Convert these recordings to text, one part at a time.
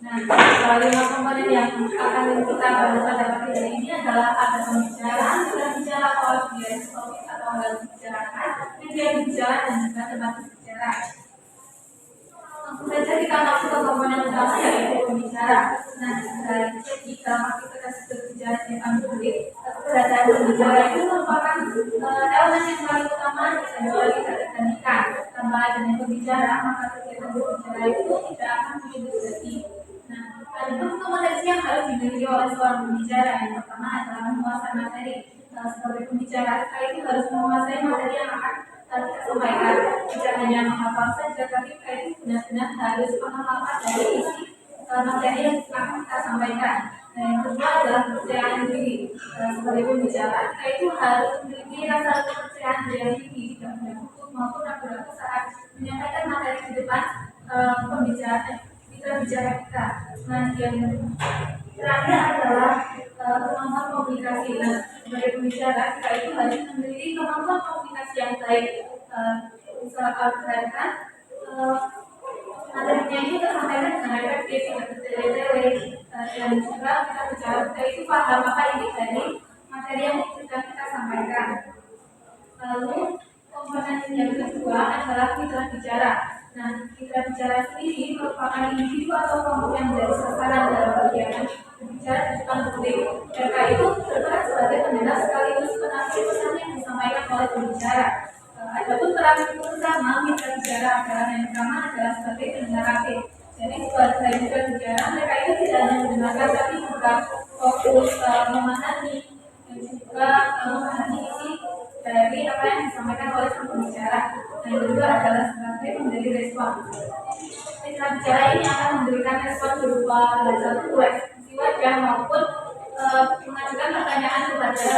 Nah, 5 komponen yang akan kita bahas pada pagi hari ini adalah ada pembicaraan, bicara audiens, topik atau hal dibicarakan, media bicara dan juga tempat berbicara. Langsung saja kita masuk ke komponen utama yaitu pembicara. Nah, jadi dalam aktivitas berbicara di depan publik, keberadaan pembicara itu merupakan elemen yang paling utama dan juga tidak tergantikan. Tanpa adanya pembicara, maka kegiatan berbicara itu tidak akan mungkin terjadi. Nah, ada kompetensi yang harus dimiliki oleh seorang pembicara. Yang pertama adalah menguasai materi. Sebagai pembicara, kita itu harus menguasai materi yang akan kita sampaikan. Tidak hanya menghafal saja, tapi kita itu benar-benar harus paham dari isi materi yang akan kita sampaikan. Nah, yang kedua adalah kepercayaan diri. Sebagai pembicara, kita itu harus memiliki rasa kepercayaan diri yang tinggi, tidak menutup maupun ragu-ragu saat menyampaikan materi di depan kita bicara kita. Nah, yang terakhir adalah kemampuan komunikasi. Nah, sebagai pembicara kita itu harus memiliki kemampuan komunikasi yang baik. Misalkan materinya itu tersampaikan dengan efektif, tidak bertele-tele, dan juga kita bicara kita itu paham apa ini dari materi yang sudah kita sampaikan. Lalu komponen yang kedua adalah mitra bicara. Nah, mitra bicara sendiri merupakan individu atau kelompok yang menjadi sasaran dalam kegiatan berbicara di depan publik. Mereka itu berperan sebagai pendengar sekaligus penafsir pesan yang disampaikan oleh pembicara. Adapun peran utama mitra bicara adalah yang pertama adalah sebagai pendengar aktif. Jadi sebagai mitra bicara mereka itu tidak hanya mendengarkan tapi juga fokus memahami dan juga memahami isi dari apa yang disampaikan oleh sang pembicara. Dan kedua adalah sebagai memberi respon. Mitra bicara ini akan memberikan respon berupa satu ekspresi wajah maupun mengajukan pertanyaan kepada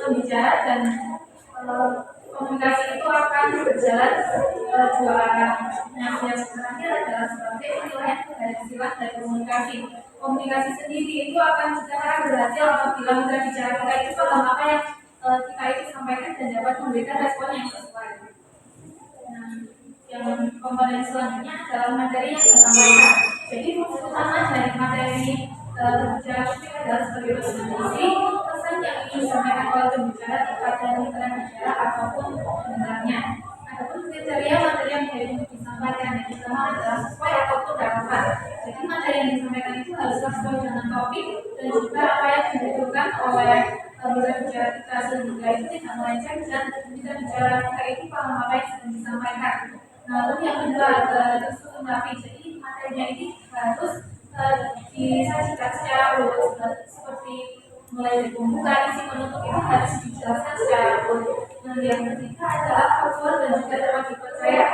pembicara dan komunikasi itu akan berjalan dua arah. Nah, yang terakhir adalah sebagai penilaian dari sifat dari komunikasi. Komunikasi sendiri itu akan secara berhasil apabila mitra bicara kita itu paham apa yang kita itu sampaikan dan dapat memberikan respon yang sesuai. Nah, yang komponen selanjutnya adalah materi yang disampaikan. Jadi fungsi utama dari materi berbicara itu adalah sebagai presentasi pesan yang ingin disampaikan oleh pembicara kepada mitra bicara ataupun pendengarnya. Adapun kriteria materi yang disampaikan yang pertama adalah sesuai ataupun relevan. Jadi materi yang disampaikan itu harus sesuai dengan topik dan juga apa yang dibutuhkan oleh mitra bicara kita sehingga itu tidak melenceng dan mitra bicara kita itu paham apa yang sedang disampaikan. Lalu yang kedua adalah tersusun rapi. Jadi materinya ini harus disajikan secara urut seperti mulai dari pembuka, isi penutup itu harus dijelaskan secara urut. Nah, yang ketiga adalah faktual dan juga dapat dipercaya.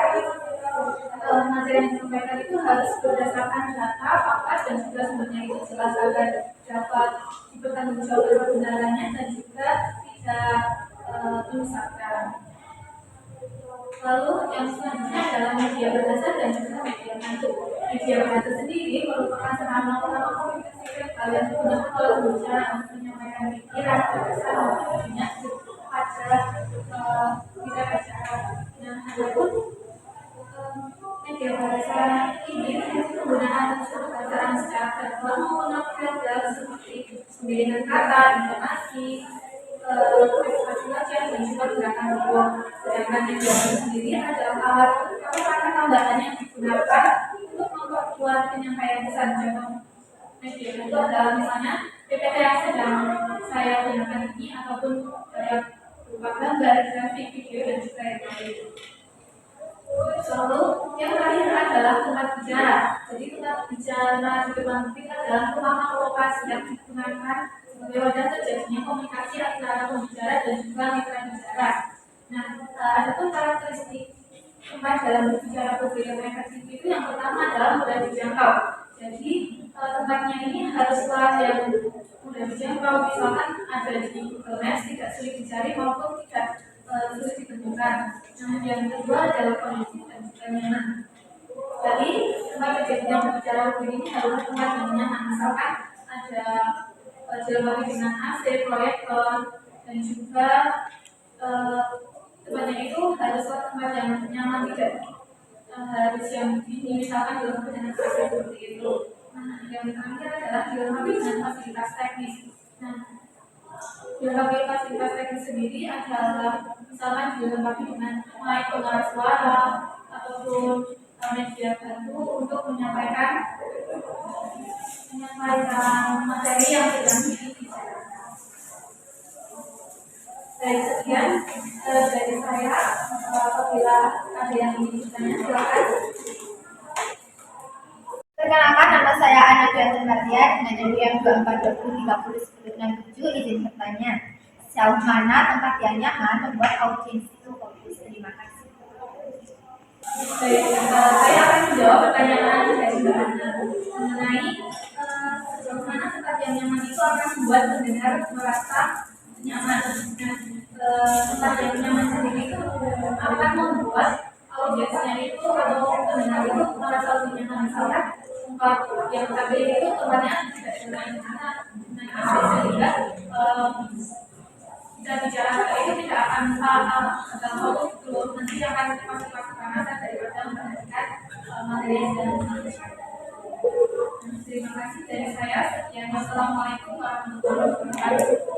Materi yang disampaikan itu harus berdasarkan data, fakta dan juga sumbernya itu jelas agar dapat dipertanggungjawabkan kebenarannya dan juga tidak menyesatkan. Lalu yang selanjutnya adalah media bahasa dan juga media bantu. Media bahasa sendiri merupakan sarana utama komunikasi yang kalian gunakan oleh pembicara untuk menyampaikan pikiran, gagasan, maupun opininya pada mitra bicara. Nah, adapun media bahasa ini penggunaan unsur bahasaan secara verbal maupun nonverbal seperti pemilihan kata, intonasi, ekspresi wajah dan juga gerakan tubuh. Sedangkan media sendiri adalah alat kata tambahan yang digunakan untuk memperkuat penyampaian pesan. Contoh media itu adalah misalnya PPT yang sedang saya gunakan ini ataupun berupa gambar, grafik, video dan juga yang lain. Lalu yang terakhir adalah tempat bicara. Jadi tempat bicara di depan publik adalah ruangan lokasi yang digunakan sebagai wadah terjadinya komunikasi antara pembicara dan juga mitra bicara. Nah, ada pun karakteristik tempat dalam berbicara publik yang efektif itu yang pertama adalah mudah dijangkau. Jadi tempatnya ini haruslah yang mudah dijangkau. Misalkan ada di Google Maps, tidak sulit dicari maupun tidak sulit ditemukan. Nah, yang kedua adalah kondisi dan juga nyaman. Jadi tempat terjadinya berbicara publik ini adalah tempat yang nyaman. Misalkan ada jelma dengan AC, proyektor dan juga tempatnya itu haruslah tempat yang nyaman, tidak harus yang dingin, misalkan dalam perjalanan AC seperti itu. Nah, yang terakhir adalah dilengkapi dengan fasilitas teknis. Nah, dilengkapi fasilitas teknis sendiri adalah misalkan dilengkapi dengan mic pengeras suara ataupun media bantu untuk menyampaikan materi yang sedang dibicarakan. Dari sekian dari saya, apabila ada yang ingin bertanya silakan. Perkenalkan, nama saya Ana Dwi Martia dengan NPM 2420301067. Izin bertanya, sejauh mana tempat yang nyaman membuat audiens itu fokus? Terima kasih. Baik, saya akan menjawab pertanyaan dari Mbak Ana mengenai sejauh mana tempat yang nyaman itu akan membuat pendengar merasa nyaman. Nah, tempat yang nyaman sendiri itu akan membuat audiensnya itu atau pendengar itu merasa lebih nyaman. Misalnya tempat yang tadi itu tempatnya tidak dengan anak dengan asli sehingga kita bicara itu tidak akan salah atau nanti akan pasti panas daripada memperhatikan materi yang sedang disampaikan. Terima kasih dari saya. Sekian, wassalamualaikum warahmatullahi wabarakatuh.